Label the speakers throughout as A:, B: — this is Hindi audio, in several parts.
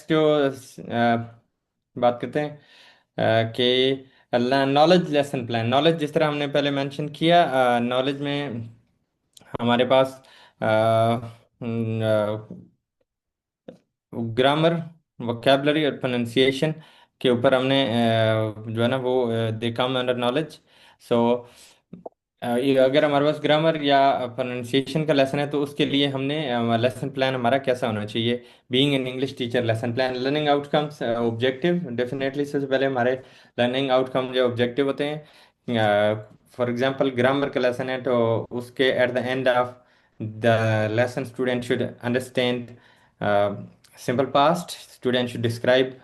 A: नेक्स्ट जो बात करते हैं कि नॉलेज लेसन प्लान। नॉलेज जिस तरह हमने पहले मेंशन किया, नॉलेज में हमारे पास ग्रामर, वोकेबलरी और प्रोनाउंसिएशन के ऊपर हमने जो है ना वो देखा अंडर नॉलेज। सो ये अगर हमारे पास ग्रामर या प्रोनाउंसिएशन का लेसन है तो उसके लिए हमने लेसन प्लान हमारा कैसा होना चाहिए। Being an English teacher lesson plan, learning outcomes objective. Definitely सबसे पहले हमारे लर्निंग आउटकम जो ऑब्जेक्टिव होते हैं, फॉर एग्जांपल ग्रामर का लेसन है तो उसके at the end of the lesson student should understand simple past, student should describe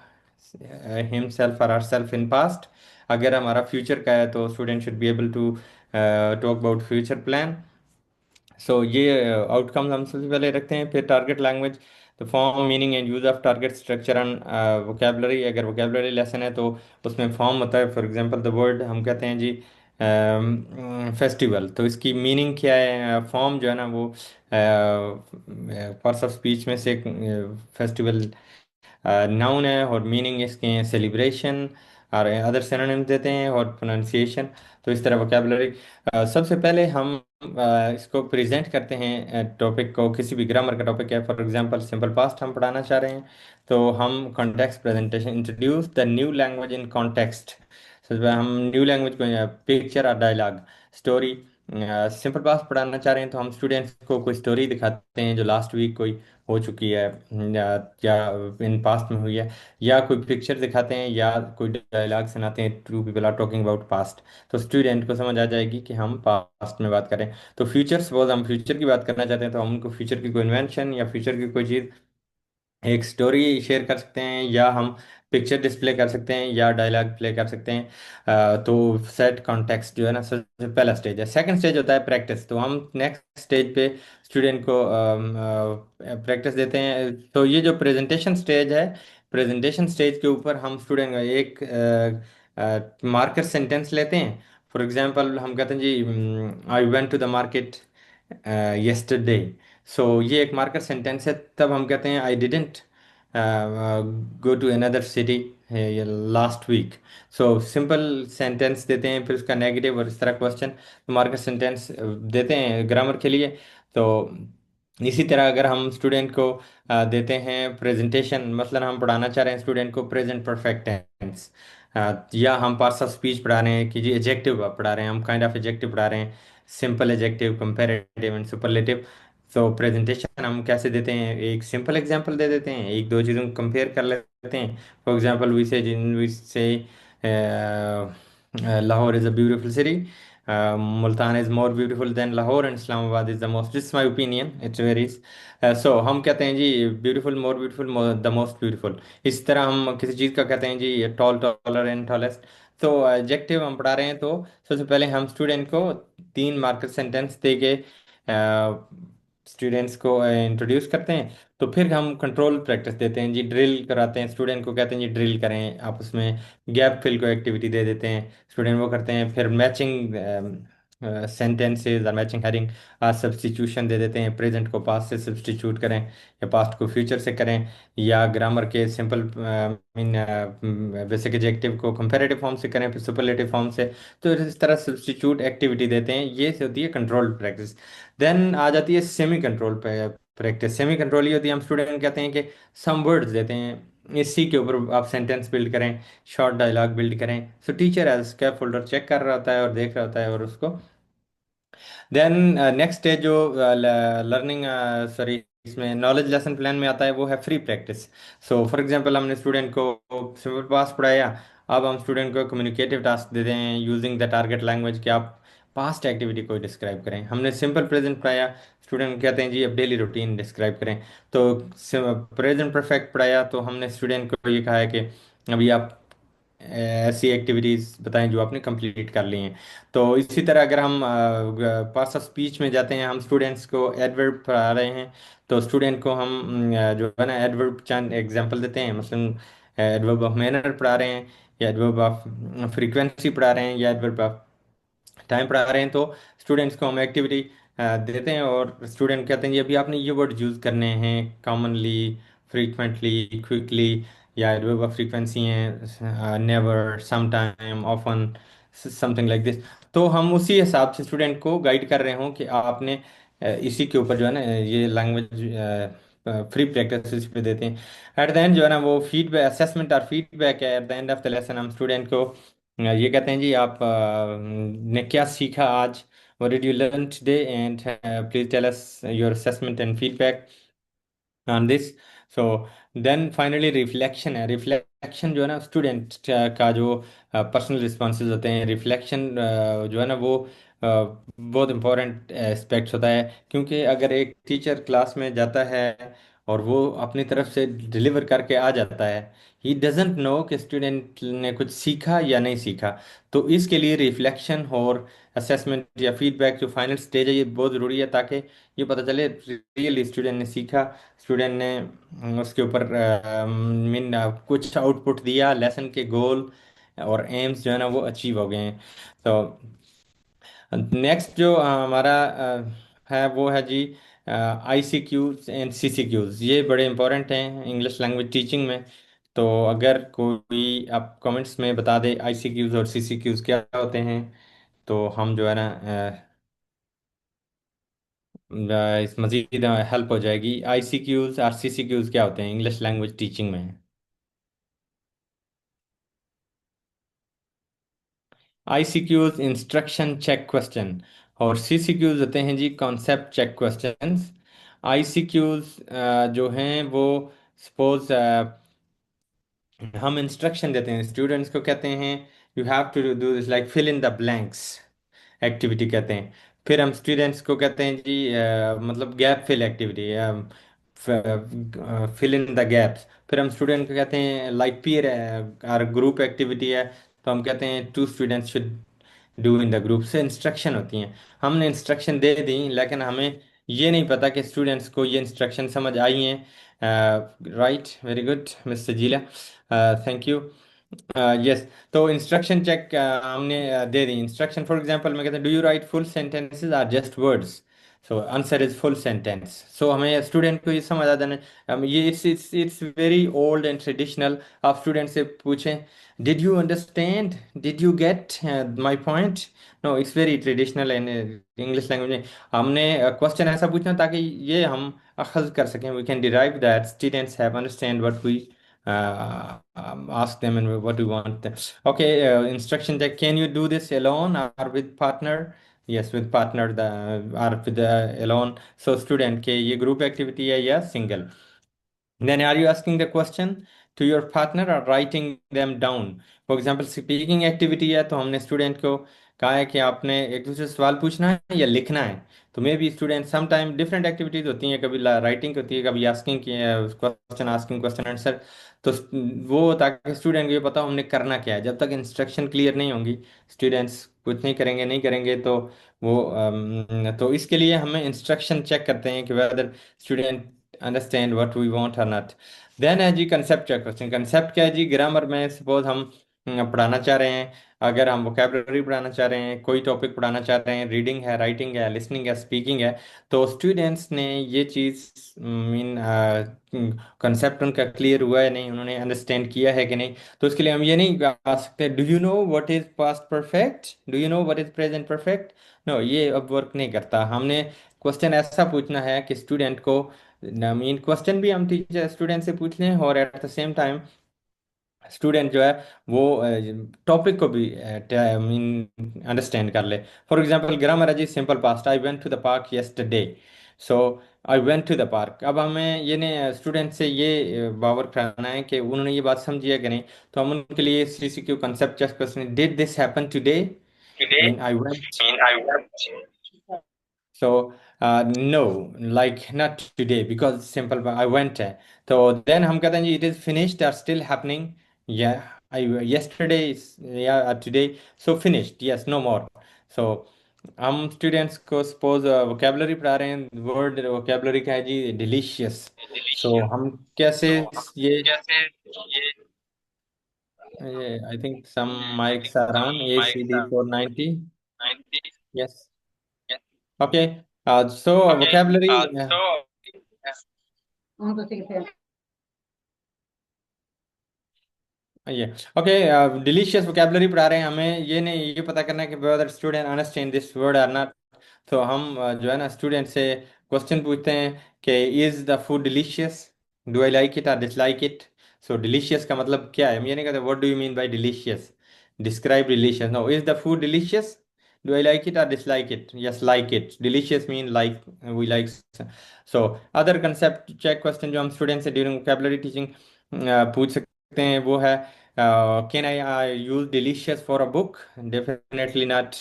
A: himself और हरसेल्फ इन पास्ट। अगर हमारा फ्यूचर का है तो student should be able to talk about future plan. So ये आउटकम्स हम सबसे पहले रखते हैं। फिर टारगेट लैंग्वेज, तो form, meaning and use of target, structure and vocabulary. अगर वोकेबलरी लेसन है तो उसमें फॉर्म होता है। फॉर एग्जांपल द वर्ड हम कहते हैं जी फेस्टिवल, तो इसकी मीनिंग क्या है। फॉर्म जो है ना वो पार्ट्स ऑफ स्पीच में से फेस्टिवल नाउन है, और मीनिंग इसके हैं सेलिब्रेशन, और अदर सिनोनिम्स देते हैं, और प्रोनाउंसिएशन। तो इस तरह वोकेबलरी। सबसे पहले हम इसको प्रेजेंट करते हैं टॉपिक को। किसी भी ग्रामर का टॉपिक है, फॉर एग्जांपल सिंपल पास्ट हम पढ़ाना चाह रहे हैं तो हम context presentation, introduce the new language in context. हम न्यू लैंग्वेज को पिक्चर और डायलॉग, स्टोरी। सिंपल पास्ट पढ़ाना चाह रहे हैं तो हम स्टूडेंट्स को कोई स्टोरी दिखाते हैं जो लास्ट वीक कोई हो चुकी है, या इन पास्ट में हुई है, या कोई पिक्चर दिखाते हैं, या कोई डायलॉग सुनाते हैं, two people are talking about past. तो स्टूडेंट को समझ आ जाएगी कि हम पास्ट में बात करें। तो फ्यूचर, सपोज हम फ्यूचर की बात करना चाहते हैं तो हम उनको फ्यूचर की कोई इन्वेंशन या फ्यूचर की कोई चीज़, एक स्टोरी शेयर कर सकते हैं, या हम पिक्चर डिस्प्ले कर सकते हैं, या डायलॉग प्ले कर सकते हैं। तो सेट कॉन्टेक्स्ट जो है ना सबसे पहला स्टेज है। सेकंड स्टेज होता है प्रैक्टिस। तो हम नेक्स्ट स्टेज पे स्टूडेंट को प्रैक्टिस देते हैं। तो ये जो प्रेजेंटेशन स्टेज है, प्रेजेंटेशन स्टेज के ऊपर हम स्टूडेंट एक मार्कर सेंटेंस लेते हैं। फॉर एग्जांपल हम कहते हैं जी I went to the market yesterday। So ये एक मार्कर सेंटेंस है। तब हम कहते हैं I didn't go to another city last week. So simple sentence देते हैं, फिर उसका नेगेटिव और इस तरह क्वेश्चन, मार्कर सेंटेंस देते हैं ग्रामर के लिए। तो इसी तरह अगर हम स्टूडेंट को देते हैं प्रेजेंटेशन, मतलब हम पढ़ाना चाह रहे हैं स्टूडेंट को प्रेजेंट परफेक्ट टेंस, या हम पार्ट्स ऑफ स्पीच पढ़ा रहे हैं कि जी एजेक्टिव पढ़ा रहे हैं, हम काइंड ऑफ एजेक्टिव पढ़ा रहे हैं, simple adjective, comparative and superlative. तो प्रेजेंटेशन हम कैसे देते हैं, एक सिंपल एग्जांपल दे देते हैं, एक दो चीज़ों को कंपेयर कर लेते हैं। For example we say Lahore is a beautiful city, Multan is more beautiful than Lahore, and Islamabad is the most, this my opinion, it's varies. So हम कहते हैं जी beautiful, more beautiful, the most beautiful. इस तरह हम किसी चीज़ का कहते हैं जी टॉल, टॉलर एंड टॉलेस्ट। तो एडजेक्टिव हम पढ़ा रहे हैं तो सबसे पहले हम स्टूडेंट को तीन मार्कर सेंटेंस दे के स्टूडेंट्स को इंट्रोड्यूस करते हैं। तो फिर हम कंट्रोल प्रैक्टिस देते हैं जी, ड्रिल कराते हैं स्टूडेंट को, कहते हैं जी ड्रिल करें आप उसमें। गैप फिल को एक्टिविटी दे देते हैं, स्टूडेंट वो करते हैं। फिर मैचिंग सेंटेंसेज और मैचिंग हेडिंग सब्स्टिट्यूशन दे देते हैं, प्रेजेंट को पास्ट से सब्स्टिट्यूट करें, या पास्ट को फ्यूचर से करें, या ग्रामर के सिंपल मीन बेसिक एडजेक्टिव को कंपैरेटिव फॉर्म से करें, फिर सुपरलेटिव फॉर्म से। तो इस तरह सब्स्टिट्यूट एक्टिविटी देते हैं। ये होती है कंट्रोल प्रैक्टिस। देन आ जाती है semi control practice. Semi control ये होती है, हम स्टूडेंट कहते हैं कि सम वर्ड्स देते हैं, इसी के ऊपर आप सेंटेंस बिल्ड करें, शॉर्ट डायलॉग बिल्ड करें। So teacher as scaffolder check कर रहा होता है और देख रहा होता है और उसको। देन नेक्स्ट स्टेज जो लर्निंग, सॉरी, इसमें नॉलेज लेसन प्लान में आता है वो है free practice. So for example हमने स्टूडेंट को सिंपल पास पढ़ाया, अब हम स्टूडेंट को कम्युनिकेटिव टास्क देते हैं यूजिंग द टारगेट लैंग्वेज कि आप पास्ट एक्टिविटी को डिस्क्राइब करें। हमने सिंपल प्रेजेंट पढ़ाया, स्टूडेंट कहते हैं जी अब डेली रूटीन डिस्क्राइब करें। तो प्रेजेंट परफेक्ट पढ़ाया तो हमने स्टूडेंट को ये कहा है कि अभी आप ऐसी एक्टिविटीज़ बताएं जो आपने कंप्लीट कर ली हैं। तो इसी तरह अगर हम पार्ट्स ऑफ स्पीच में जाते हैं, हम स्टूडेंट्स को एडवर्ब पढ़ा रहे हैं तो स्टूडेंट को हम जो है ना एडवर्ब चंद एग्जांपल देते हैं। मसलन एडवर्ब ऑफ मैनर पढ़ा रहे हैं, या एडवर्ब ऑफ फ्रीक्वेंसी पढ़ा रहे हैं, या एडवर्ब ऑफ टाइम पढ़ा रहे हैं। तो स्टूडेंट्स को हम एक्टिविटी देते हैं और स्टूडेंट कहते हैं जी अभी आपने ये वर्ड यूज़ करने हैं कॉमनली, फ्रीक्वेंटली, क्विकली, या एडवर्ब ऑफ फ्रीक्वेंसी है never, sometime, often, something like this. तो हम उसी हिसाब से स्टूडेंट को गाइड कर रहे हों कि आपने इसी के ऊपर जो है ना ये लैंग्वेज फ्री प्रैक्टिस इस पे देते हैं। एट द एंड जो है ना वो फीडबैक, असेसमेंट और फीडबैक है। Eight the end of the lesson हम स्टूडेंट को ये कहते हैं जी आप ने क्या सीखा आज, what did you learn today, and please tell us your assessment and feedback on this. So then finally reflection है। रिफ्लेक्शन जो है ना स्टूडेंट का जो पर्सनल रिस्पॉन्सेज होते हैं, रिफ्लेक्शन जो है ना वो बहुत इंपॉर्टेंट एस्पेक्ट्स होता है। क्योंकि अगर एक टीचर क्लास में जाता है और वो अपनी तरफ से डिलीवर करके आ जाता है, ही डजेंट नो कि स्टूडेंट ने कुछ सीखा या नहीं सीखा। तो इसके लिए रिफ्लेक्शन और असेसमेंट या फीडबैक जो फाइनल स्टेज है ये बहुत ज़रूरी है, ताकि ये पता चले रियली स्टूडेंट ने सीखा, स्टूडेंट ने उसके ऊपर मीन कुछ आउटपुट दिया, लेसन के गोल और एम्स जो है ना वो अचीव हो गए हैं। तो नेक्स्ट जो हमारा है वो है जी ICQs एंड CCQs। ये बड़े इंपॉर्टेंट हैं इंग्लिश लैंग्वेज टीचिंग में। तो अगर कोई आप कमेंट्स में बता दे ICQs और CCQs क्या होते हैं, तो हम जो है ना इस मजीद हेल्प हो जाएगी। ICQs और CCQs क्या होते हैं इंग्लिश लैंग्वेज टीचिंग में? ICQs इंस्ट्रक्शन चेक क्वेश्चन, और CCQs होते हैं जी कॉन्सेप्ट चेक क्वेश्चंस। ICQs जो हैं वो सपोज हम इंस्ट्रक्शन देते हैं स्टूडेंट्स को, कहते हैं you have to do this, like fill in the blanks activity कहते हैं। फिर हम स्टूडेंट्स को कहते हैं जी मतलब gap fill activity, fill in the gaps. फिर हम स्टूडेंट को कहते हैं लाइक पीयर और ग्रुप एक्टिविटी है, तो हम कहते हैं two students should do in the group. से इंस्ट्रक्शन होती हैं। हमने इंस्ट्रक्शन दे दी लेकिन हमें ये नहीं पता कि स्टूडेंट्स को ये इंस्ट्रक्शन समझ आई हैं। Right, very good mister Jeela, thank you. Yes. तो इंस्ट्रक्शन चेक हमने दे दी इंस्ट्रक्शन। फॉर एग्जांपल मैं कहता हूँ do you write full sentences are just words, so answer is full sentence. So हमें स्टूडेंट को ये समझ आ जाना ये it's very old and traditional. आप स्टूडेंट से पूछें did you understand, did you get my point. No, it's very traditional and English language में हमने क्वेश्चन ऐसा पूछना ताकि ये हम अखज़ कर सकें, we can derive that students have understand what we ask them and what we want them. Okay, instruction check. Can you do this alone or with partner? Yes, with partner the or with the alone. So student के ये group activity है या single? Then are you asking the question to your partner or writing them down? For example, speaking activity है तो हमने स्टूडेंट को कहा है कि आपने एक दूसरे से सवाल पूछना है या लिखना है। तो maybe student some time different activities होती हैं, कभी राइटिंग होती है, कभी आस्किंग की क्वेश्चन, आस्किंग क्वेश्चन आंसर। तो वो ताकि स्टूडेंट को ये पता हो हमने करना क्या है। जब तक इंस्ट्रक्शन क्लियर नहीं होंगी स्टूडेंट्स कुछ नहीं करेंगे, नहीं करेंगे। तो वो तो इसके लिए हमें इंस्ट्रक्शन चेक करते हैं कि whether student understand what we want और नॉट। देन है जी कंसेप्ट चेक क्वेश्चन। कंसेप्ट क्या है जी? ग्रामर में सपोज हम पढ़ाना चाह रहे हैं, अगर हम वोकेबलरी पढ़ाना चाह रहे हैं, कोई टॉपिक पढ़ाना चाह रहे हैं, रीडिंग है, राइटिंग है, लिसनिंग है, स्पीकिंग है, तो स्टूडेंट्स ने ये चीज़ मीन कंसेप्ट उनका क्लियर हुआ है नहीं, उन्होंने अंडरस्टैंड किया है कि नहीं। तो इसके लिए हम ये नहीं कह सकते do you know what is past perfect, do you know what is present perfect. No, ये अब वर्क नहीं करता। हमने क्वेश्चन ऐसा पूछना है कि स्टूडेंट को मीन क्वेश्चन भी हम टीचर स्टूडेंट से पूछ लें और at the same time student जो है वो टॉपिक को भी मीन अंडरस्टैंड कर ले। फॉर एग्जांपल ग्रामर है जी simple past, I went to the park yesterday. So I went to the park. अब हमें ये ने स्टूडेंट से ये बावर कराना है कि उन्होंने ये बात समझी है कि नहीं। तो हम उनके लिए CCQ concept check question, did this happen today,
B: Today,
A: mean I went.
B: I went.
A: So no, like not today because simple. But I went. So then हम कहते हैं जी it is finished or still happening. Yeah, I yesterday yeah today. So finished. Yes, no more. So हम स्टूडेंट्स को सपोज वोकेबलरी पढ़ा रहे हैं, वर्ड वोकेबलरी का है जी डिलीशियस। सो
B: Delicious.
A: हम कैसे
B: So, कैसे ये
A: ये I think some
B: I think
A: mics are
B: some
A: on
B: mics
A: ACD
B: are
A: 490।
B: 90.
A: Yes.
B: Yes.
A: Okay. So
B: Okay.
A: Vocabulary
B: So,
A: ये ओके। डिलीशियस वोकेबलरी पढ़ा रहे हैं हमें, ये नहीं ये पता करना है कि whether student understand this word or not. तो हम जो है ना स्टूडेंट से क्वेश्चन पूछते हैं कि is the food delicious, do I like it और डिसलाइक इट। सो डिलीशियस का मतलब क्या है, हम ये नहीं कहते what do you mean by delicious, describe delicious. No, is the food delicious, do I like it और dislike it, yes like it, delicious mean like, we like. So other concept check question जो हम स्टूडेंट से ड्यूरिंग वोकेबलरी टीचिंग पूछ सकते हैं वो है can I use delicious for a book, definitely not.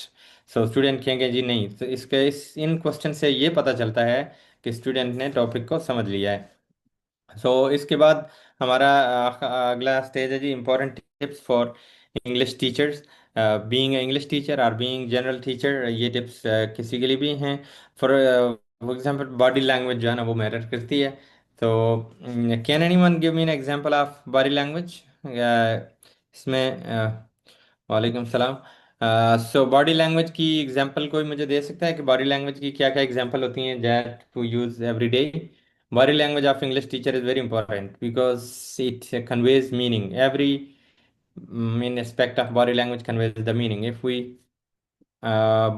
A: So student कहेंगे जी नहीं। तो इसके इन क्वेश्चन से ये पता चलता है कि स्टूडेंट ने टॉपिक को समझ लिया है। इसके बाद हमारा अगला स्टेज है जी important tips for English teachers. Being English teacher और बीइंग जनरल टीचर, ये टिप्स किसी के लिए भी हैं। For for example body language जो है ना वो मैटर करती है। तो can anyone give me an example of body language इसमें? वालेकुम सलाम। सो बॉडी लैंग्वेज की एग्जांपल कोई मुझे दे सकता है कि बॉडी लैंग्वेज की क्या क्या एग्जांपल होती हैं that to use every day? Body language of English teacher is very important because it conveys meaning. Every main aspect of body language conveys the meaning. If we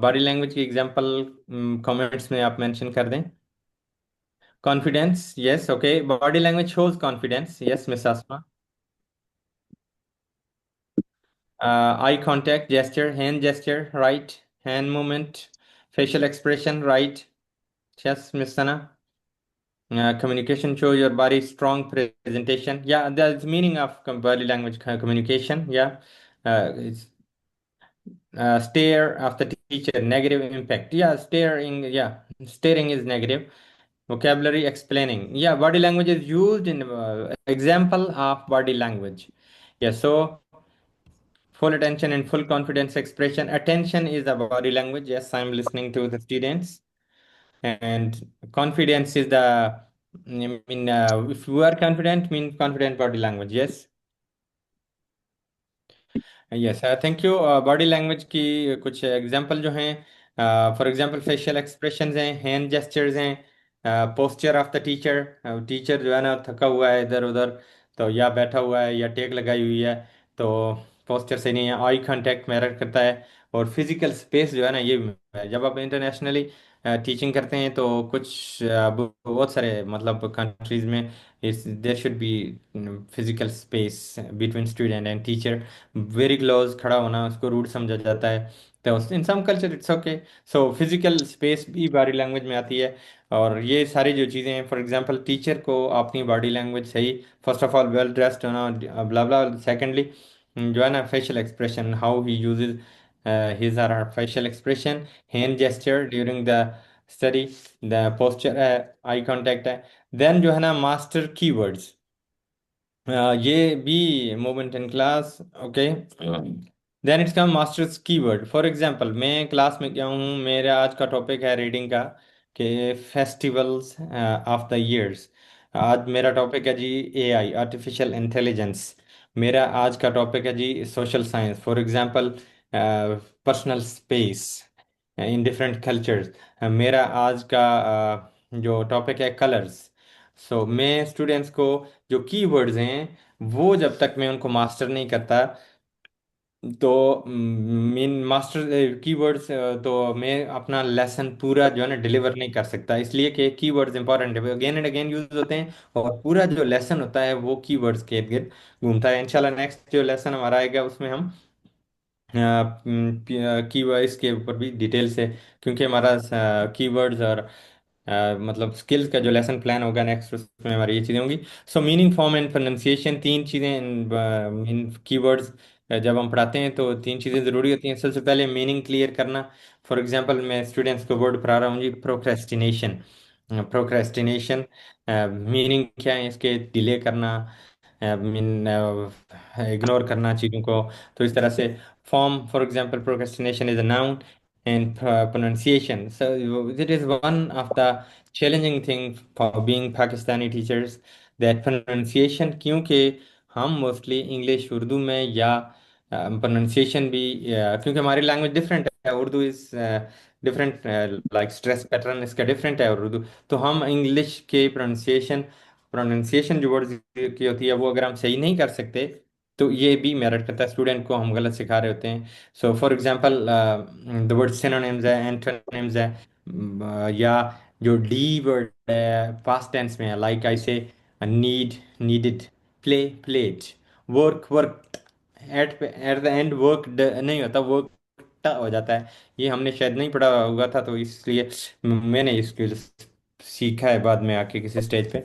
A: body language की example comments में आप mention कर दें। Confidence, yes, okay. Body language shows confidence, yes, Miss Asma. Eye contact, gesture, hand gesture, right. Hand movement, facial expression, right. Yes, Miss Sana. Communication show your body strong presentation. Yeah, that's meaning of body language communication. Yeah, it's stare of the teacher, negative impact. Yeah, staring. Yeah, staring is negative. Vocabulary explaining. Yeah, body language is used in example of body language. Yeah, so full attention and full confidence expression. Attention is the body language. Yes, I'm listening to the students. And confidence is the, I mean, if you are confident mean confident body language, yes. Yes thank you. Body language की कुछ एग्जांपल जो हैं, फॉर एग्जांपल फेशियल एक्सप्रेशंस हैं, हैंड जेस्चर्स हैं, posture of the teacher. Teacher जो है ना थका हुआ है इधर उधर, तो या बैठा हुआ है या टेक लगाई हुई है, तो पोस्चर सही नहीं है। आई कांटेक्ट मैटर करता है। और फिजिकल स्पेस जो है ना ये भी है। जब आप इंटरनेशनली टीचिंग करते हैं तो कुछ बहुत सारे मतलब कंट्रीज में इस there should be physical space between student and teacher. Very close खड़ा होना उसको रूड समझा जाता है, तो in some culture it's okay. So physical space भी बॉडी लैंग्वेज में आती है। और ये सारी जो चीज़ें हैं, फॉर एग्जांपल टीचर को अपनी बॉडी लैंग्वेज सही, first of all well dressed होना, ब्ला ब्ला। सेकेंडली जो है ना facial expression, how he uses his or her facial expression, hand gesture during the study, the posture है, आई कांटेक्ट है। देन जो है ना मास्टर कीवर्ड्स, ये भी movement in class, okay. Then it's come masters keyword. For example मैं क्लास में गया हूँ, मेरा आज का टॉपिक है रीडिंग का कि फेस्टिवल्स ऑफ द ईयर्स। आज मेरा टॉपिक है जी एआई, आर्टिफिशियल इंटेलिजेंस। मेरा आज का टॉपिक है जी social science, for example personal space in different cultures. मेरा आज का जो टॉपिक है कलर्स। मैं स्टूडेंट्स को जो कीवर्ड्स हैं वो जब तक मैं उनको मास्टर नहीं करता, तो मीन मास्टर कीवर्ड्स, तो मैं अपना लेसन पूरा जो है ना डिलीवर नहीं कर सकता, इसलिए कि कीवर्ड्स इंपॉर्टेंट है, अगेन एंड अगेन यूज होते हैं। और पूरा जो लेसन होता है वो कीवर्ड्स के इर्द गिर्द घूमता है। इंशाल्लाह नेक्स्ट जो लेसन हमारा आएगा उसमें हम कीवर्ड्स के ऊपर भी डिटेल से, क्योंकि हमारा कीवर्ड्स और मतलब स्किल्स का जो लेसन प्लान होगा नेक्स्ट उसमें हमारी ये चीज़ें होंगी। मीनिंग फॉर्म एंड प्रोनाउंसिएशन, तीन चीज़ें इन कीवर्ड्स जब हम पढ़ाते हैं तो तीन चीज़ें ज़रूरी होती हैं। सबसे पहले मीनिंग क्लियर करना। फॉर एग्जांपल मैं स्टूडेंट्स को वर्ड पढ़ा रहा हूँ जी प्रोक्रेस्टिनेशन। प्रोक्रेस्टिनेशन मीनिंग क्या है इसके? डिले करना, मीन इग्नोर करना चीज़ों को। तो इस तरह से form, for example procrastination is a noun and pronunciation. So it is one of the challenging thing for being Pakistani teachers, that pronunciation, क्योंकि हम मोस्टली इंग्लिश उर्दू में या प्रोनाउंसिएशन भी क्योंकि हमारी लैंग्वेज डिफरेंट है, Urdu is different, like stress pattern इसका डिफरेंट है और उर्दू। तो हम इंग्लिश के प्रोनाउंसिएशन प्रोनाउंसिएशन जो वर्ड की होती है वो अगर हम सही नहीं कर सकते तो ये भी मैटर करता है, स्टूडेंट को हम गलत सिखा रहे होते हैं। सो for example the word synonyms है, एंटोनिम्स है, या जो डी वर्ड है पास्ट टेंस में है, लाइक आई से need, needed, play, played, work, work, eight the and work नहीं होता, वर्क हो जाता है। ये हमने शायद नहीं पढ़ा हुआ था, तो इसलिए मैंने इसको सीखा है बाद में आके किसी स्टेज पे,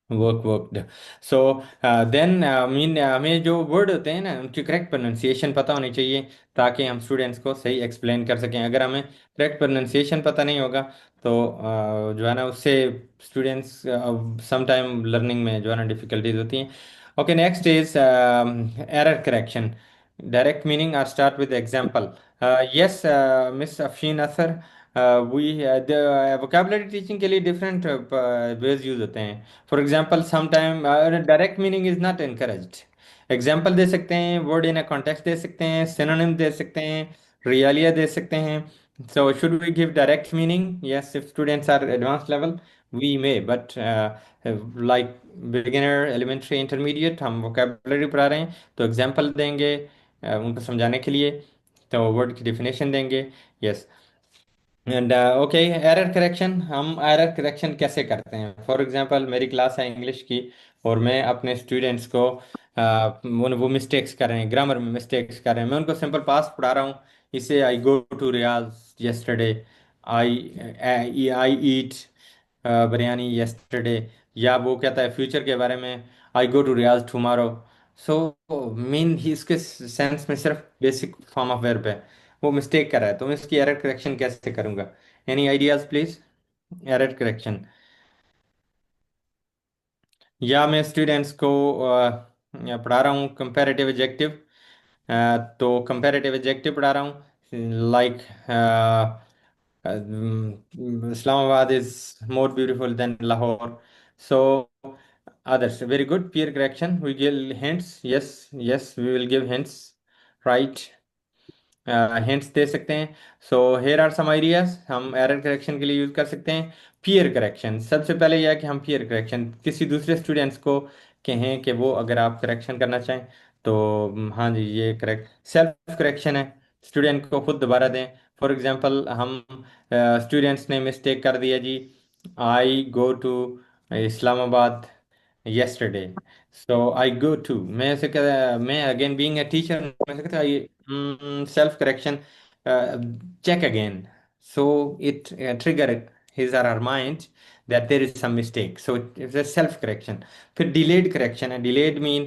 A: work, worked. So then mean हमें जो वर्ड होते हैं ना उनकी करेक्ट प्रोनाउंसिएशन पता होनी चाहिए, ताकि हम स्टूडेंट्स को सही एक्सप्लेन कर सकें। अगर हमें करेक्ट प्रोनाउंसिएशन पता नहीं होगा तो जो है ना उससे स्टूडेंट्स सम टाइम लर्निंग में जो है ना डिफिकल्टीज होती हैं। Okay, next is error correction, direct meaning. Or start with example. Yes miss Afsheen Asar, we vocabulary teaching के लिए डिफरेंट वेज यूज होते हैं। For example sometime direct meaning is not encouraged. Example दे सकते हैं, वर्ड इन अ कॉन्टेक्स्ट दे सकते हैं, सिनोनिम दे सकते हैं, रियलिया दे सकते हैं। So should we give direct meaning? Yes, if students are advance level we may, but like beginner, elementary, intermediate, हम वोकेबलरी पढ़ा रहे हैं तो एग्जाम्पल देंगे उनको समझाने के लिए, तो वर्ड की डिफिनेशन देंगे। Yes. And okay, error correction, हम एरर करेक्शन कैसे करते हैं? फॉर एग्जांपल मेरी क्लास है इंग्लिश की, और मैं अपने स्टूडेंट्स को वो मिस्टेक्स कर रहे हैं, ग्रामर में मिस्टेक्स कर रहे हैं, मैं उनको सिंपल पास्ट पढ़ा रहा हूँ। इसे I go to Riyadh yesterday, I I eat biryani yesterday, या वो कहता है फ्यूचर के बारे में, I go to Riyadh tomorrow. So mean ही इसके सेंस में सिर्फ बेसिक फॉर्म ऑफ वर्ब है, वो मिस्टेक कर रहा है, तो मैं इसकी एरर करेक्शन कैसे करूंगा? Any ideas please? Error correction. या मैं स्टूडेंट्स को पढ़ा रहा हूँ कंपैरेटिव एडजेक्टिव, तो कंपैरेटिव एडजेक्टिव पढ़ा रहा हूँ, like Islamabad is more beautiful than Lahore. So others, very good. Peer correction, we give hints. Yes, yes, we will give hints, right? Hints दे सकते हैं। So here are some ideas हम एरर करेक्शन के लिए यूज कर सकते हैं। पीयर करेक्शन, सबसे पहले यह है कि हम पीयर करेक्शन किसी दूसरे स्टूडेंट्स को कहें कि वो अगर आप करेक्शन करना चाहें तो हाँ जी ये करेक्ट। सेल्फ करेक्शन है, स्टूडेंट को खुद दोबारा दें। फॉर एग्जांपल हम स्टूडेंट्स ने मिस्टेक कर दिया जी, I go to Islamabad yesterday, so I go to, मैं ऐसे कहता, मैं अगेन बीइंग अ टीचर मैं कहता self correction, check again, so it trigger his or her mind that there is some mistake, so it's a self correction. फिर delayed correction है, delayed mean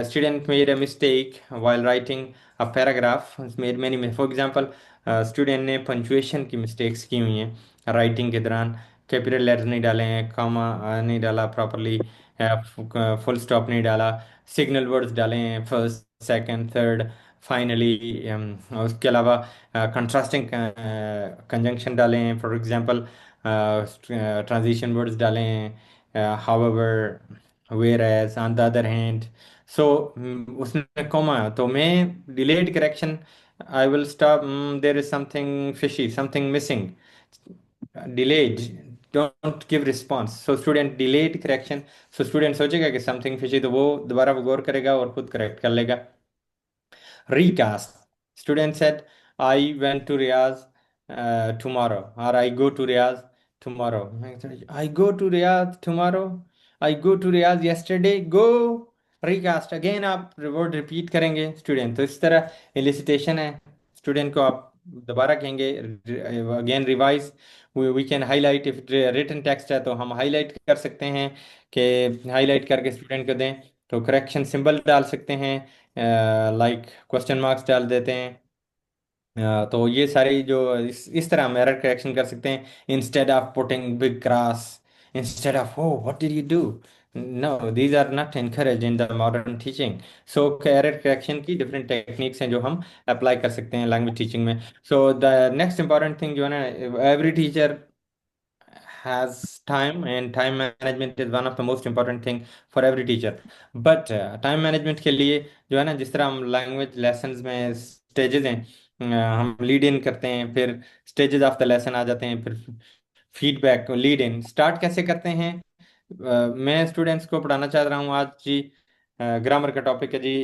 A: student made a mistake while writing a paragraph, made many, for example student ने पंचुएशन की मिस्टेक्स की हुई हैं राइटिंग के दौरान, कैपिटल लेटर नहीं डाले हैं, कॉमा नहीं डाला प्रॉपरली, फुल स्टॉप नहीं डाला, सिग्नल वर्ड्स डाले हैं फर्स्ट, सेकंड, थर्ड, फाइनली। उसके अलावा कंट्रास्टिंग कंजंक्शन डाले हैं, फॉर एग्जांपल ट्रांजिशन वर्ड्स डाले हैं, however, whereas, on the other hand. So उसमें कॉमा, तो मैं delayed correction, I will stop, there is something fishy, something missing, delayed, don't give response, so student delayed correction, so student सोचेगा कि समथिंग फिशी, तो वो दोबारा वो गौर करेगा और खुद करेक्ट कर लेगा। Recast. Student said, I went to Riyadh tomorrow, or I go to Riyadh tomorrow. I go to Riyadh tomorrow. I go to Riyadh yesterday. Go. Recast. Again आप वर्ड रिपीट करेंगे स्टूडेंट, तो इस तरह एलिसिटेशन है। स्टूडेंट को आप दोबारा कहेंगे, again revise. We can highlight, if written text है तो हम हाईलाइट कर सकते हैं, कि हाईलाइट करके स्टूडेंट को दें, तो करेक्शन सिंबल डाल सकते हैं, लाइक क्वेश्चन मार्क्स डाल देते हैं। तो ये सारी जो इस तरह हम एरर करेक्शन कर सकते हैं। Instead of putting big cross, instead of oh what did you do, no these are not encourage in the modern teaching. So error correction की डिफरेंट टेक्निक्स हैं जो हम अप्लाई कर सकते हैं लैंग्वेज टीचिंग में। So the next important thing जो है ना, every teacher has time, and time management is one of the most important thing for every teacher. But time management के लिए जो है ना, जिस तरह हम लैंग्वेज लेसन्स में स्टेजेस हैं, हम लीड इन करते हैं, फिर स्टेजेस ऑफ द लेसन आ जाते हैं, फिर फीडबैक, लीड इन स्टार्ट कैसे करते हैं? मैं स्टूडेंट्स को पढ़ाना चाह रहा हूँ आज जी, ग्रामर का टॉपिक है जी,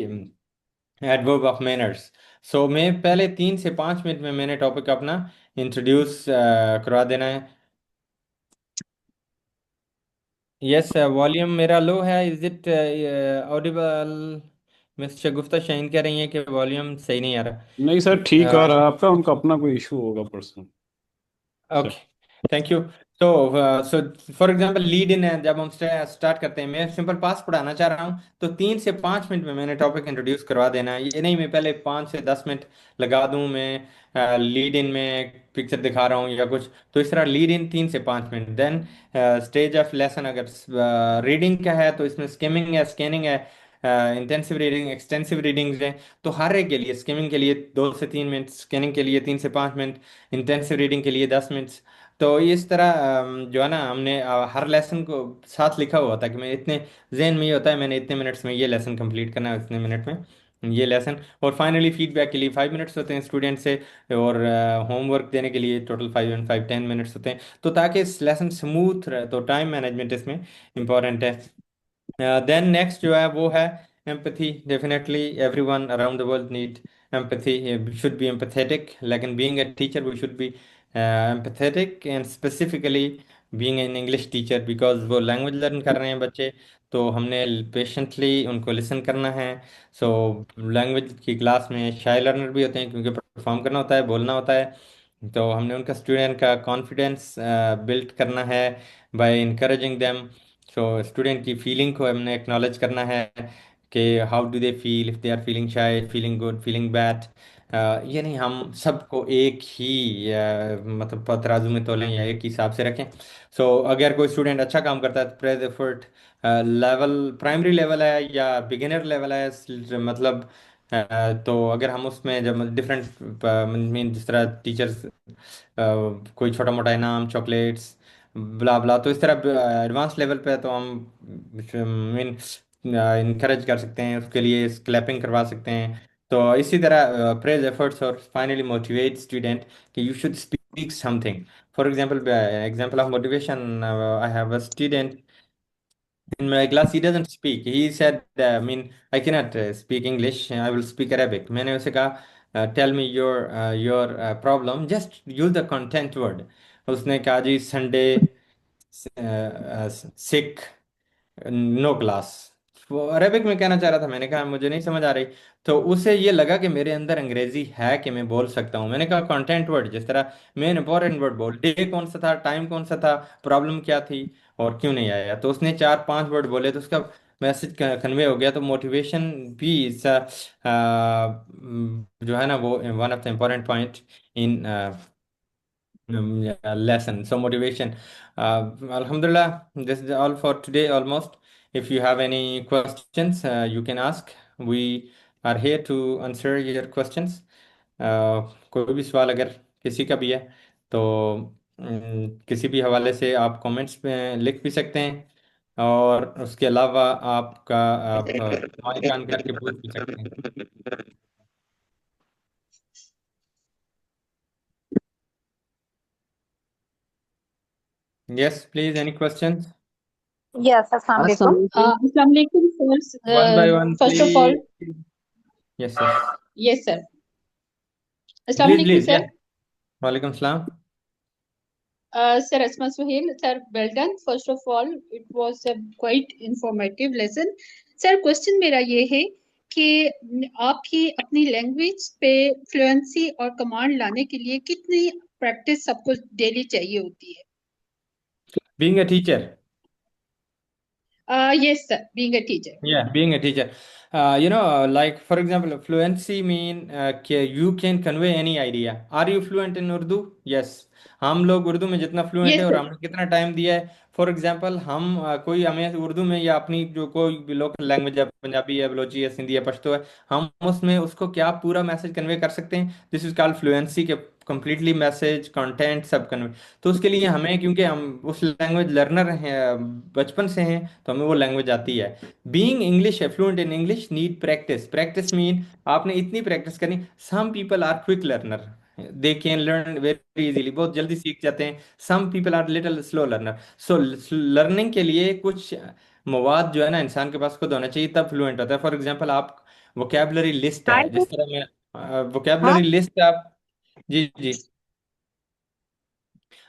A: एडवर्ब ऑफ मैनर्स। सो मैं पहले 3 से 5 मिनट में मैंने टॉपिक अपना इंट्रोड्यूस करवा देना है। यस, वॉल्यूम मेरा लो है। Is it Audible? मिस शगुफ्ता शाहीन कह रही हैं कि वॉल्यूम सही नहीं आ
C: नहीं सर, ठीक आ
A: रहा।
C: रहा है आपका, उनका अपना कोई इशू होगा personal. Sir.
A: Okay, thank you. तो so for example lead in है, जब हम स्टार्ट करते हैं, मैं सिंपल पास पढ़ाना चाह रहा हूँ, तो 3 से 5 मिनट में मैंने टॉपिक इंट्रोड्यूस करवा देना है। ये नहीं मैं पहले 5 से 10 मिनट लगा दूं, मैं लीड इन में पिक्चर दिखा रहा हूँ या कुछ, तो इस तरह लीड इन 3 से 5 minute. Then stage of lesson, अगर रीडिंग का है तो इसमें स्किमिंग है, स्कैनिंग है, इंटेंसिव रीडिंग, एक्सटेंसिव रीडिंग्स हैं। तो हर एक के लिए, स्किमिंग के लिए 2 से 3 मिनट, स्कैनिंग के लिए 3 से 5 मिनट, इंटेंसिव रीडिंग के लिए 10 मिनट। तो इस तरह जो है ना, हमने हर लेसन को साथ लिखा हुआ था कि मैं इतने, जहन में ये होता है मैंने इतने मिनट्स में ये लेसन कंप्लीट करना है, इतने मिनट में ये लेसन। और फाइनली फीडबैक के लिए 5 मिनट्स होते हैं स्टूडेंट से, और होमवर्क देने के लिए टोटल 5 एंड 5 10 मिनट्स होते हैं। तो ताकि इस लेसन स्मूथ रहे, तो टाइम मैनेजमेंट इसमें इंपॉर्टेंट है। देन नेक्स्ट जो है वो है empathy. Definitely everyone around the world need empathy, should be empathetic, लेकिन being a teacher we should be empathetic, and specifically being an English teacher, because वो लैंग्वेज लर्न कर रहे हैं बच्चे, तो हमने पेशेंटली उनको लिसन करना है। सो लैंग्वेज की क्लास में शाय लर्नर भी होते हैं, क्योंकि परफॉर्म करना होता है, बोलना होता है। तो हमने उनका, स्टूडेंट का कॉन्फिडेंस बिल्ड करना है by encouraging them. So student की फीलिंग को हमने एक्नॉलेज करना है कि how do they feel, if they are feeling shy, feeling good, feeling bad. ये नहीं हम सबको एक ही मतलब तराजू में तोलें या एक ही हिसाब से रखें। सो अगर कोई स्टूडेंट अच्छा काम करता है तो praise effort, level primary level है या बिगिनर लेवल है, मतलब तो अगर हम उसमें जब डिफरेंट मीन, जिस तरह टीचर्स कोई छोटा मोटा इनाम, चॉकलेट्स, ब्ला ब्ला, तो इस तरह एडवांस लेवल पे तो हम मीन इनकरेज कर सकते हैं, उसके लिए क्लैपिंग करवा सकते हैं। तो इसी तरह प्रेज एफर्ट्स, और फाइनली मोटिवेट स्टूडेंट कि you should speak something. For example, example of motivation, I have a student in my class. He doesn't speak. He said, I mean, I cannot speak English, I will speak Arabic. मैंने उसे कहा, tell me your problem, just use the content word. उसने कहा जी संडे सिक, नो क्लास। वो अरेबिक में कहना चाह रहा था, मैंने कहा मुझे नहीं समझ आ रही। तो उसे ये लगा कि मेरे अंदर अंग्रेजी है कि मैं बोल सकता हूँ। मैंने कहा कंटेंट वर्ड, जिस तरह मेन इंपॉर्टेंट वर्ड बोल, डे कौन सा था, टाइम कौन सा था, प्रॉब्लम क्या थी, और क्यों नहीं आया। तो उसने 4 5 वर्ड बोले, तो उसका मैसेज कन्वे हो गया। तो मोटिवेशन भी जो है ना, वो one of the important point in yeah, lesson. So motivation. Alhamdulillah, this is all for today almost. If you have any questions, you can ask. We are here to answer your questions. कोई भी सवाल अगर किसी का भी है, तो किसी भी हवाले से आप कमेंट्स में लिख भी सकते हैं, और उसके अलावा आप माइक ऑन करके पूछ भी सकते हैं। Yes please, any questions?
D: Yes, Assalamu alaikum.
E: Assalamualaikum.
D: Assalamu alaikum, sir.
A: One by one
D: First of all,
A: please. Yes yes,
D: yes, sir. Assalamu
A: please
D: alaikum,
A: please,
D: sir.
A: Yes. वालेकुम सलाम।
D: Sir Asma Suhail, sir, well done. First of all, it was a quite informative lesson. Sir, question मेरा ये है कि आपकी अपनी लैंग्वेज पे फ्लुएंसी और कमांड लाने के लिए कितनी प्रैक्टिस सबको डेली चाहिए होती है?
A: Being a teacher,
D: Yes, sir. Being a teacher.
A: yeah, being a teacher, like for example, fluency mean you can convey any idea. Are you fluent in Urdu? Yes. हम लोग उर्दू में जितना फ्लुएंट है,
D: Yes,
A: और
D: sir.
A: हमने कितना टाइम दिया है। फॉर एग्जांपल, हम कोई हमें उर्दू में, या अपनी जो कोई भी लोकल लैंग्वेज है, पंजाबी है, बलोची है, सिंधी है, पश्तो है, हम उसमें उसको क्या पूरा मैसेज कन्वे कर सकते हैं। दिस इज कॉल्ड फ्लुएंसी, के कंप्लीटली मैसेज, कंटेंट सब कन्वे। तो उसके लिए हमें, क्योंकि हम उस लैंग्वेज लर्नर हैं, बचपन से हैं, तो हमें वो लैंग्वेज आती है। Being English, fluent in English need practice. Practice mean आपने इतनी प्रैक्टिस करनी। Some people are quick learner, they can learn very easily, बहुत जल्दी सीख जाते हैं। Some people are little slow learner. So learning के लिए कुछ मवाद जो है ना इंसान के पास खुद होना चाहिए, तब फ्लुएंट होता है। फॉर एग्जांपल आप वोकेबलरी लिस्ट
E: I
A: है,
E: think,
A: जिस तरह मैं
E: हाँ,
A: वोकेबलरी लिस्ट आप, जी जी,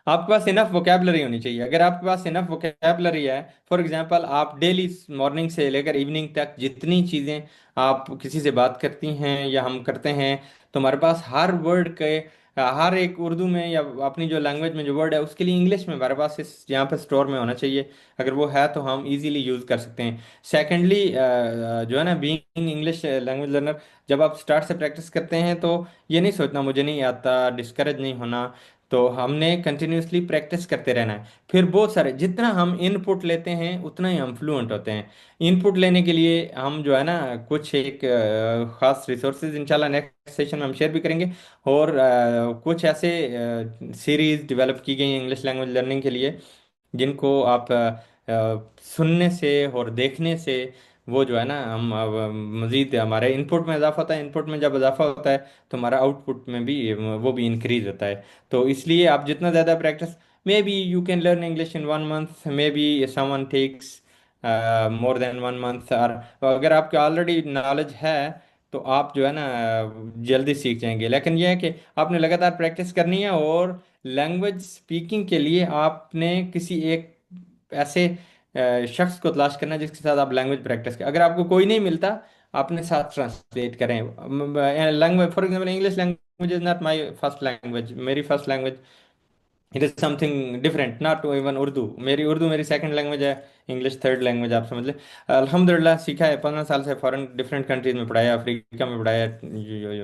A: आपके पास इनफ वोकेबलरी होनी चाहिए। अगर आपके पास इनफ वोकेबलरी है, फॉर एग्जांपल आप डेली मॉर्निंग से लेकर इवनिंग तक जितनी चीज़ें आप किसी से बात करती हैं या हम करते हैं, तो हमारे पास हर वर्ड के हर एक उर्दू में या अपनी जो लैंग्वेज में जो वर्ड है उसके लिए इंग्लिश में हमारे पास इस यहाँ पे स्टोर में होना चाहिए। अगर वो है तो हम इजीली यूज़ कर सकते हैं। सेकेंडली जो है ना, बीइंग इंग्लिश लैंग्वेज लर्नर, जब आप स्टार्ट से प्रैक्टिस करते हैं तो ये नहीं सोचना मुझे नहीं आता, डिस्करेज नहीं होना। तो हमने कंटिन्यूसली प्रैक्टिस करते रहना है। फिर बहुत सारे जितना हम इनपुट लेते हैं उतना ही हम फ्लुएंट होते हैं। इनपुट लेने के लिए हम जो है ना कुछ एक खास रिसोर्सेज इंशाल्लाह नेक्स्ट सेशन में हम शेयर भी करेंगे। और कुछ ऐसे सीरीज डेवलप की गई हैं इंग्लिश लैंग्वेज लर्निंग के लिए, जिनको आप सुनने से और देखने से वो जो है ना हम मज़ीद हमारे इनपुट में इजाफा होता है। इनपुट में जब इजाफा होता है तो हमारा आउटपुट में भी वो भी इंक्रीज होता है। तो इसलिए आप जितना ज़्यादा practice, maybe you can learn English in 1 month, maybe someone takes more than 1 month. और अगर आपके ऑलरेडी नॉलेज है तो आप जो है ना जल्दी सीख जाएंगे। लेकिन यह है कि आपने लगातार प्रैक्टिस करनी है। और लैंग्वेज स्पीकिंग के लिए आपने किसी एक ऐसे शख्स को तलाश करना है जिसके साथ आप लैंग्वेज प्रैक्टिस करें। अगर आपको कोई नहीं मिलता, अपने साथ ट्रांसलेट करें language. For example English language is not my first language, मेरी first language it is something different, not even Urdu. Urdu मेरी सेकंड लैंग्वेज है, इंग्लिश थर्ड लैंग्वेज आप समझ लें। अल्हम्दुलिल्लाह सीखा है, 15 साल से फॉरेन डिफरेंट कंट्रीज में पढ़ाया, अफ्रीका में पढ़ाया,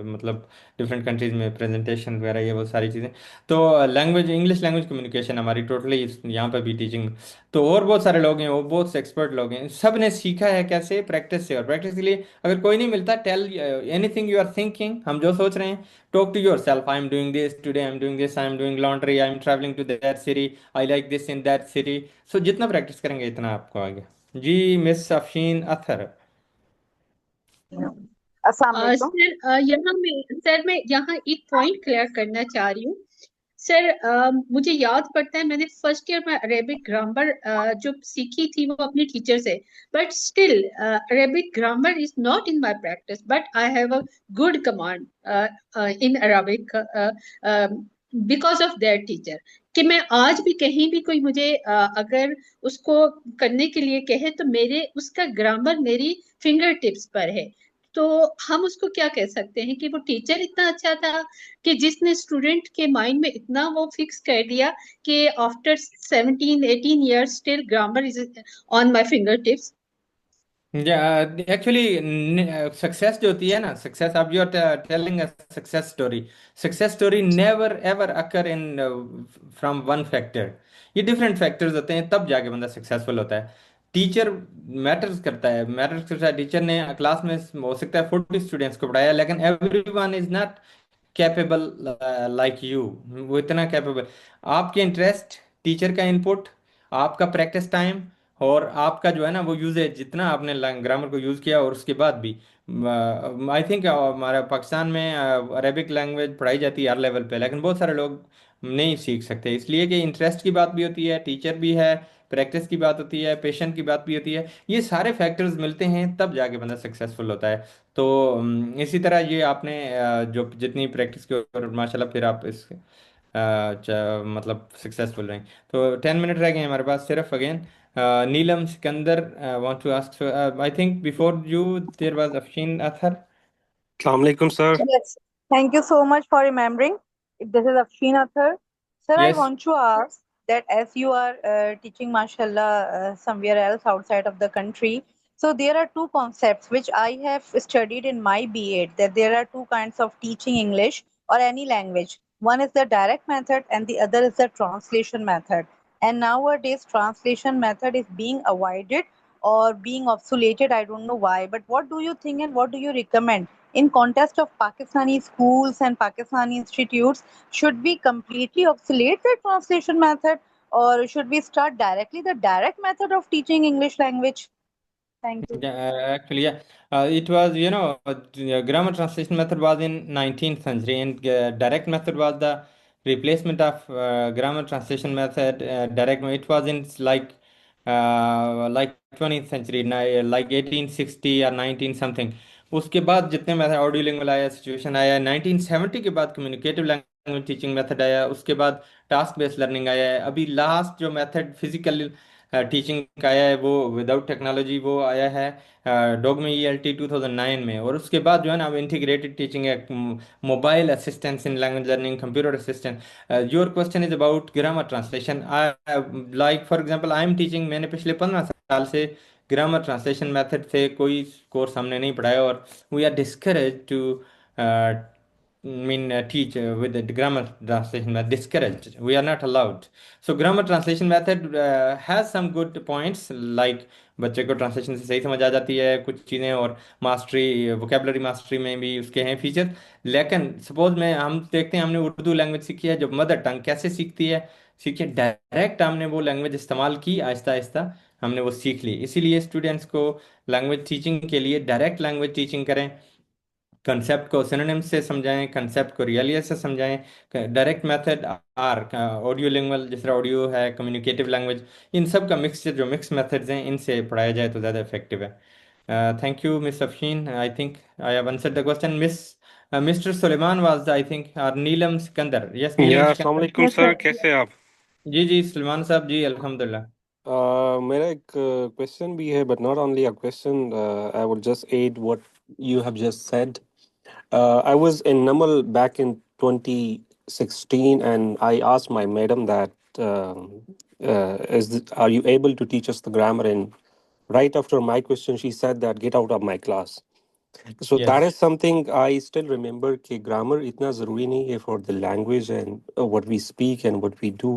A: मतलब डिफरेंट कंट्रीज में प्रेजेंटेशन वगैरह ये वो सारी चीज़ें। तो लैंग्वेज इंग्लिश लैंग्वेज कम्युनिकेशन हमारी टोटली यहाँ पे भी टीचिंग। तो और बहुत सारे लोग हैं, वो बहुत से एक्सपर्ट लोग हैं, सब ने सीखा है कैसे, प्रैक्टिस से। और प्रैक्टिस के लिए अगर कोई नहीं मिलता, tell anything you are thinking, हम जो सोच रहे हैं, talk to yourself. I'm doing this today, I'm doing this, I'm doing laundry, I'm traveling to that city, I like this in that city. So जितना प्रैक्टिस करेंगे इतना आपको आगे। जी, मिस अफशीन अथर।
E: अस्सलाम वालेकुम।
D: सर मैं यहाँ एक पॉइंट क्लियर करना चाह रही हूँ। सर मुझे याद पड़ता है मैंने फर्स्ट ईयर में अरेबिक ग्रामर जो सीखी थी वो अपने टीचर से। But still Arabic grammar is not in my practice, but I have a good command in Arabic because of their teacher. कि मैं आज भी कहीं भी कोई मुझे अगर उसको करने के लिए कहे तो मेरे उसका ग्रामर मेरी फिंगर टिप्स पर है। तो हम उसको क्या कह सकते हैं कि वो टीचर इतना अच्छा था कि जिसने स्टूडेंट के माइंड में इतना वो फिक्स कर दिया कि after 17-18 years still grammar is on my fingertips.
A: Actually success जो होती है ना, सक्सेस, अब you are telling a success story. Success story never ever occur in from one factor. ये डिफरेंट फैक्टर्स होते हैं, तब जाके बंदा सक्सेसफुल होता है। टीचर मैटर्स करता है, मैटर्स करता है। टीचर ने क्लास में हो सकता है 40 स्टूडेंट्स को पढ़ाया, लेकिन everyone is not capable like you. वो इतना कैपेबल, आपके इंटरेस्ट, टीचर का इनपुट, आपका प्रैक्टिस टाइम, और आपका जो है ना वो यूजेज, जितना आपने ग्रामर को यूज़ किया। और उसके बाद भी आई थिंक हमारा पाकिस्तान में अरेबिक लैंग्वेज पढ़ाई जाती है हर लेवल पे, लेकिन बहुत सारे लोग नहीं सीख सकते, इसलिए कि इंटरेस्ट की बात भी होती है, टीचर भी है, प्रैक्टिस की बात होती है, पेशेंट की बात भी होती है। ये सारे फैक्टर्स मिलते हैं तब जाके बंदा सक्सेसफुल होता है। तो इसी तरह ये आपने जो जितनी प्रैक्टिस की, और माशाल्लाह फिर आप इस मतलब सक्सेसफुल रहे। तो 10 मिनट रह गए हैं हमारे पास सिर्फ। Again Neelam Sikandar want to ask, I think before you there was Afsheen Athar.
C: अस्सलाम वालेकुम sir.
E: Yes, thank you so much for remembering. This is Afshin Athar. Sir, I
A: yes.
E: want to ask that as you are teaching, mashallah, somewhere else outside of the country, so there are two concepts which I have studied in my B.Ed, that there are two kinds of teaching English or any language. One is the direct method and the other is the translation method. And nowadays, translation method is being avoided or being obsoleted. I don't know why, but what do you think and what do you recommend? In context of Pakistani schools and Pakistani institutes, should we completely obsolete the translation method or should we start directly the direct method of teaching English language? Thank you.
A: Actually, yeah, it was, the grammar translation method was in 19th century, and direct method was the replacement of grammar translation method. Direct, it was in like like 20th century, like 1860 या 19 समथिंग। उसके बाद जितने मेथड, ऑडियो लिंगुअल आया, सिचुएशन आया, 1970 के बाद कम्युनिकेटिव लैंग्वेज टीचिंग मेथड आया, उसके बाद टास्क बेस्ड लर्निंग आया है, अभी लास्ट जो मेथड फिजिकल टीचिंग का आया है वो विदाउट टेक्नोलॉजी वो आया है डोगमे ELT 2009 में। और उसके बाद जो है ना अब इंटीग्रेटेड टीचिंग है, mobile assistance in language learning, computer assistant. Your question is about grammar translation. Like for example I am teaching, मैंने पिछले 15 साल से ग्रामर ट्रांसलेशन मेथड से कोई कोर्स हमने नहीं पढ़ाया, और we are discourage to teach with the grammar translation method, discouraged, we are not allowed. So grammar translation method has some good points, like बच्चे को ट्रांसलेशन से सही समझ आ जाती है कुछ चीज़ें, और मास्टरी, वोकेबलरी मास्टरी में भी उसके हैं फीचर। लेकिन सपोज में हम देखते हैं, हमने उर्दू लैंग्वेज सीखी है, जो मदर टंग कैसे सीखती है, सीखिए डायरेक्ट हमने वो लैंग्वेज इस्तेमाल की, आहिस्ता आहिस्ता हमने वो सीख ली। इसीलिए स्टूडेंट्स को लैंग्वेज टीचिंग के लिए डायरेक्ट लैंग्वेज टीचिंग करें, कंसेप्ट को सिनोनिम्स से समझाएं, कंसेप्ट को रियलिया से समझाएं। Direct method or audio lingual, जिस तरह ऑडियो है, कम्युनिकेटिव लैंग्वेज, इन सब का मिक्सचर, जो मिक्स मेथड्स हैं, इनसे पढ़ाया जाए तो ज़्यादा इफेक्टिव है। Thank you miss Afsheen, I think I have answered the question. Mister Suleman was I think, और नीलम सिकंदर, यस नीलम
C: अस्सलाम
A: सिकंदर।
C: वालेकुम
E: Yes,
C: सर,
E: sir.
C: कैसे आप?
A: जी जी सलमान साहब जी, अल्हम्दुलिल्लाह।
C: मेरा एक क्वेश्चन भी है, but not only a question, I will just add what you have just said. I was in Namal back in 2016, and I asked my madam that, are you able to teach us the grammar? And right after my question, she said that get out of my class. So that
A: yes
C: is something I still remember कि grammar इतना ज़रूरी नहीं है for the language and what we speak and what we do,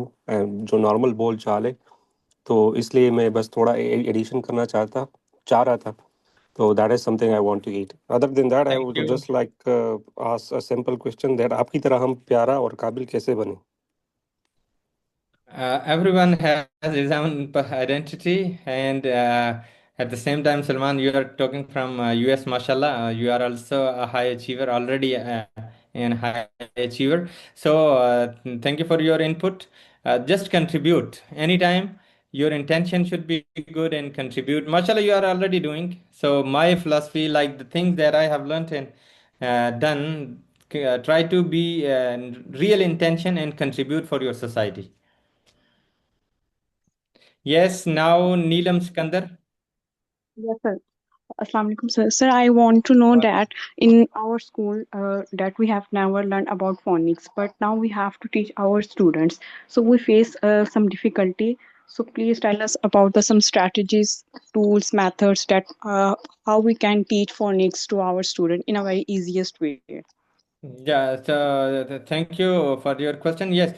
C: जो normal बोल चाल है। तो इसलिए मैं बस थोड़ा एडिशन करना चाह रहा था। So that is something I want to eat. Other than that, I
A: thank
C: would
A: you.
C: just like ask a simple question that आपकी तरह हम प्यारा और काबिल कैसे बने?
A: Everyone has his own identity, and at the same time, Salman, you are talking from US, mashallah. You are also a high achiever already, and high achiever. So, thank you for your input. Just contribute anytime. Your intention should be good and contribute. Mashallah, you are already doing. So, my philosophy, like the things that I have learned and done, try to be real intention and contribute for your society. Yes, now Neelam Sikandar.
F: Yes, sir. Assalamu alaikum, sir. Sir, I want to know that in our school that we have never learned about phonics, but now we have to teach our students. So we face some difficulty. So please tell us about some strategies, tools, methods that how we can teach phonics to our student in a very easiest way.
A: Yeah, so thank you for your question. Yes,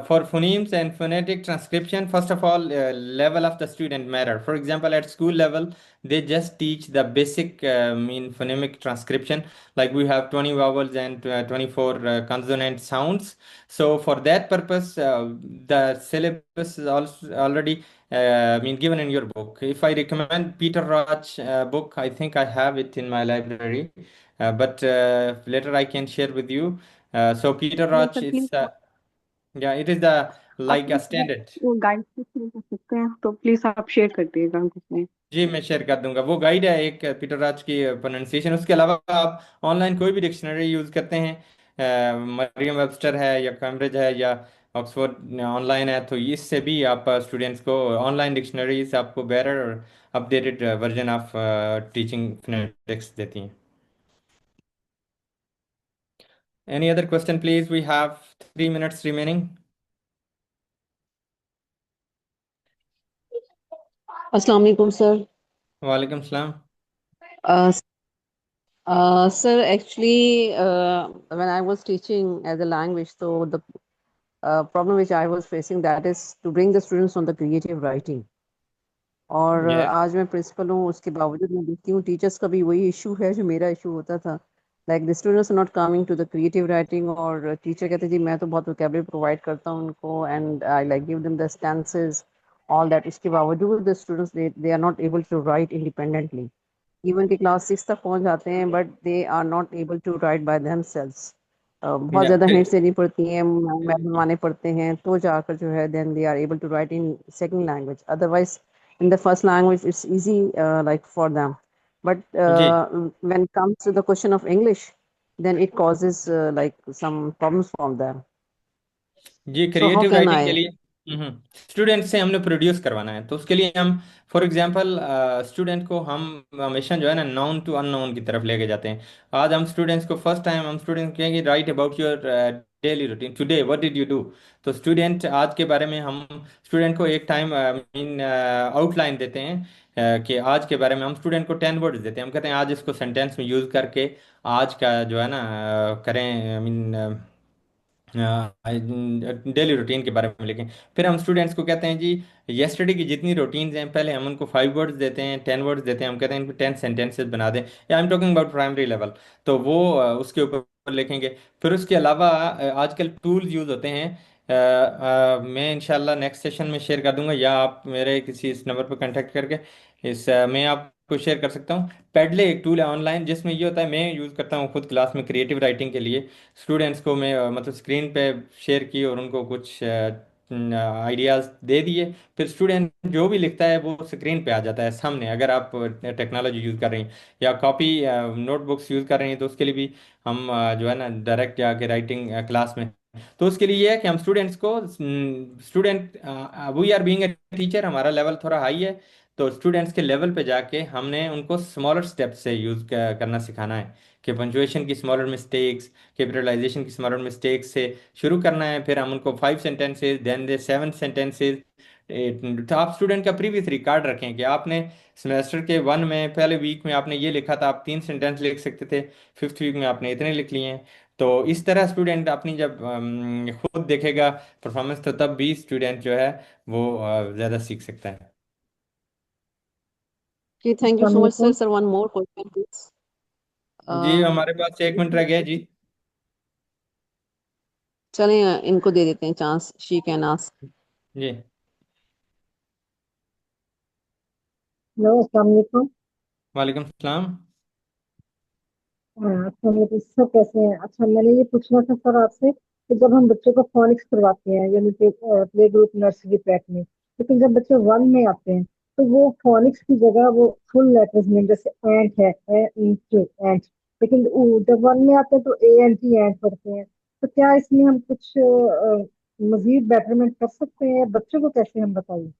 A: for phonemes and phonetic transcription, first of all, level of the student matter. For example, at school level, they just teach the basic phonemic transcription. Like we have 20 vowels and 24 consonant sounds. So for that purpose, the syllabus is also already given in your book. If I recommend Peter Roach book, I think I have it in my library. But later I can share with you. So Peter
F: Yes,
A: Roach,
F: sir. Please,
A: it's yeah, it is the
F: आप
A: like a
F: please
A: standard.
F: वो गाइड से शेयर कर सकते हैं तो प्लीज आप शेयर कर दिएगा उसमें।
A: जी मैं शेयर कर दूंगा, वो गाइड है एक पीटर राज की प्रोनाउंसिएशन। उसके अलावा आप ऑनलाइन कोई भी डिक्शनरी यूज़ करते हैं, मरियम वेबस्टर है या कैम्ब्रिज है या ऑक्सफोर्ड ऑनलाइन है, तो इससे भी आप स्टूडेंट्स को ऑनलाइन डिक्शनरीज आपको बेटर और अपडेटेड वर्जन ऑफ टीचिंग फिनेटिक्स देती हैं। Any other question, please? We have 3 minutes remaining.
G: Assalamu alaikum, sir.
A: Walaikum salam.
G: Uh, Sir, actually, when I was teaching as a language, so the problem which I was facing, that is to bring the students on the creative writing. और
A: Yes.
G: आज मैं प्रिंसिपल हूँ, उसके बावजूद मैं देखती हूँ टीचर्स का भी वही इशू है जो मेरा इशू होता था, like the students not coming to the creative writing. और टीचर कहते जी मैं तो बहुत वोकेबलरी प्रोवाइड करता हूँ उनको, and I like give them the sentences all that. इसके बावजूद the students they are not able to write independently. Even के क्लास 6 तक पहुँच जाते हैं, but they are not able to write by themselves. बहुत
A: Yeah.
G: ज़्यादा हिंट्स देनी पड़ती हैं, मैम बनवाने पड़ते हैं, तो जाकर जो है then they are able to write in second language. Otherwise in the first language, it's easy, like for them. But
A: जी
G: when it comes to the question of English, then it causes like some problems for them.
A: जी
G: So how
A: creative
G: can
A: writing
G: I?
A: के लिए स्टूडेंट से हमने प्रोड्यूस करवाना है, तो उसके लिए हम फॉर एग्जांपल स्टूडेंट को हम हमेशा जो है ना नाउन टू अननाउन की तरफ लेके जाते हैं। आज हम स्टूडेंट्स को फर्स्ट टाइम हम स्टूडेंट कहेंगे right about your daily routine today what did you do. तो स्टूडेंट आज के बारे में हम स्टूडेंट को एक टाइम मीन आउटलाइन देते हैं कि आज के बारे में हम स्टूडेंट को 10 वर्ड्स देते हैं। हम कहते हैं आज इसको सेंटेंस में यूज़ करके आज का जो है ना करें आई मीन डेली रूटीन के बारे में लिखें। फिर हम स्टूडेंट्स को कहते हैं जी यस्टरडे की जितनी रूटीन्स हैं पहले हम उनको 5 वर्ड्स देते हैं 10 वर्ड्स देते हैं, हम कहते हैं इनको 10 सेंटेंसेस बना दें, या I am talking about primary level. तो वो उसके ऊपर लिखेंगे। फिर उसके अलावा आजकल टूल्स यूज़ होते हैं। मैं इंशाल्लाह नेक्स्ट सेशन में शेयर कर दूंगा, या आप मेरे किसी इस नंबर पर कांटेक्ट करके मैं आपको शेयर कर सकता हूँ। पेडले एक टूल है ऑनलाइन, जिसमें ये होता है मैं यूज़ करता हूँ खुद क्लास में क्रिएटिव राइटिंग के लिए। स्टूडेंट्स को मैं मतलब स्क्रीन पे शेयर की और उनको कुछ आइडियाज़ दे दिए। फिर स्टूडेंट जो भी लिखता है वो स्क्रीन पे आ जाता है सामने, अगर आप टेक्नोलॉजी यूज़ कर रही हैं या कॉपी नोटबुक्स यूज़ कर रही हैं, तो उसके लिए भी हम जो है ना डायरेक्ट जाके राइटिंग क्लास में। तो उसके लिए ये है कि हम स्टूडेंट्स को student we are being a teacher, हमारा लेवल थोड़ा हाई है, तो स्टूडेंट्स के लेवल पे जाके हमने उनको स्मॉलर स्टेप से यूज़ करना सिखाना है कि पंचुएशन की स्मॉलर मिस्टेक्स, कैपिटलाइजेशन की स्मॉलर मिस्टेक्स से शुरू करना है। फिर हम उनको 5 सेंटेंसेज देन दे 7 सेंटेंसेज। तो आप स्टूडेंट का प्रीवियस रिकॉर्ड रखें कि आपने सेमेस्टर के 1 में पहले वीक में आपने ये लिखा था, आप 3 सेंटेंस लिख सकते थे, 5th वीक में आपने इतने लिख लिए हैं। तो इस तरह स्टूडेंट अपनी जब खुद देखेगा परफॉर्मेंस, तो तब भी स्टूडेंट जो है वो ज़्यादा सीख सकता है।
G: Okay, thank you so much, sir.
H: Assalamualaikum.
G: Sir, one more question, please.
A: Ji
G: Uh,
A: हमारे पास 1 मिनट रह गया जी।
G: चलें इनको दे देते हैं चांस. She can ask.
A: जी
H: Hello, Assalamualaikum.
A: वालेकुम सलाम।
H: अस्सलामुअलैकुम सर, कैसे हैं? अच्छा, मैंने ये पूछना था सर आपसे कि जब हम बच्चों को फोनिक्स करवाते हैं यानी कि प्ले ग्रुप नर्सरी प्रैक में, लेकिन जब बच्चे वन में आते हैं तो वो फोनिक्स की जगह वो फुल लेटर्स में जैसे एंट है एंट, लेकिन जब वन में आते हैं तो ए एन टी एंट पढ़ते हैं। तो क्या इसमें हम कुछ मजीद बेटरमेंट कर सकते हैं? बच्चों को कैसे हम बताइए,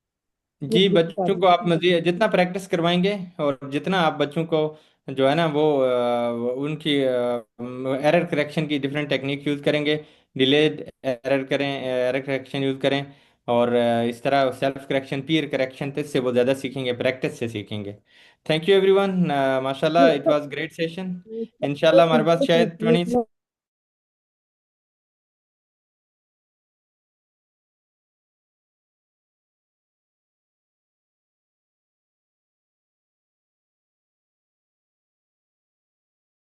H: ये
A: जी
H: प्लीज बता
A: बच्चों को आप
H: दीजिए।
A: मजीद जितना प्रैक्टिस करवाएंगे और जितना आप बच्चों को जो है ना वो उनकी एरर करेक्शन की डिफरेंट टेक्निक यूज़ करेंगे, डिलेड एरर करें, एरर करेक्शन यूज़ करें, और इस तरह सेल्फ करेक्शन, पीयर करेक्शन, तो इससे वो ज़्यादा सीखेंगे, प्रैक्टिस से सीखेंगे। थैंक यू एवरीवन, माशाल्लाह इट वाज ग्रेट सेशन। इंशाल्लाह हमारे पास शायद 20